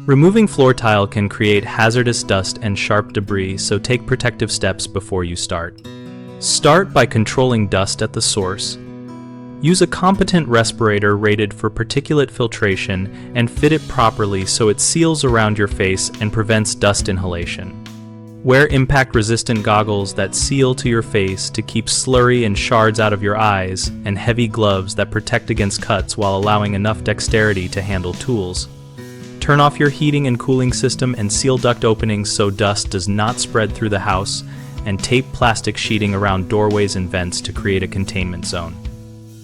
Removing floor tile can create hazardous dust and sharp debris, so take protective steps before you start. Start by controlling dust at the source. Use a competent respirator rated for particulate filtration and fit it properly so it seals around your face and prevents dust inhalation. Wear impact-resistant goggles that seal to your face to keep slurry and shards out of your eyes, and heavy gloves that protect against cuts while allowing enough dexterity to handle tools. Turn off your heating and cooling system and seal duct openings so dust does not spread through the house, and tape plastic sheeting around doorways and vents to create a containment zone.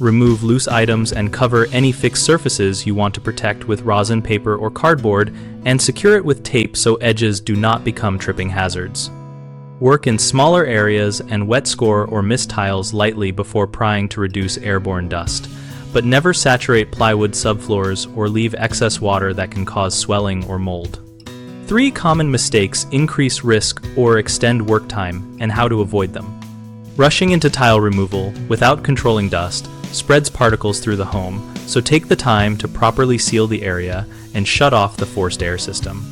Remove loose items and cover any fixed surfaces you want to protect with rosin paper or cardboard, and secure it with tape so edges do not become tripping hazards. Work in smaller areas and wet score or mist tiles lightly before prying to reduce airborne dust, but never saturate plywood subfloors or leave excess water that can cause swelling or mold. 3 common mistakes increase risk or extend work time, and how to avoid them. Rushing into tile removal without controlling dust spreads particles through the home, so take the time to properly seal the area and shut off the forced air system.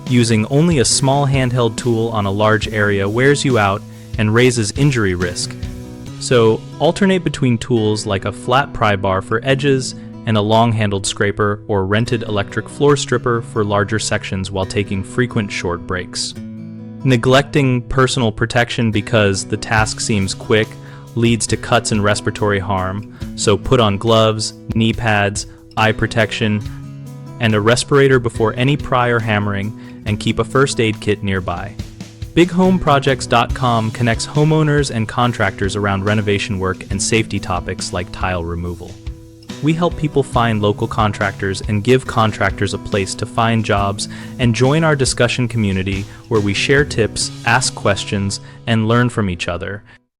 Using only a small handheld tool on a large area wears you out and raises injury risk. So alternate between tools like a flat pry bar for edges and a long-handled scraper or rented electric floor stripper for larger sections while taking frequent short breaks. Neglecting personal protection because the task seems quick leads to cuts and respiratory harm, so put on gloves, knee pads, eye protection, and a respirator before any pry or hammering, and keep a first aid kit nearby. BigHomeProjects.com connects homeowners and contractors around renovation work and safety topics like tile removal. We help people find local contractors and give contractors a place to find jobs, and join our discussion community where we share tips, ask questions, and learn from each other.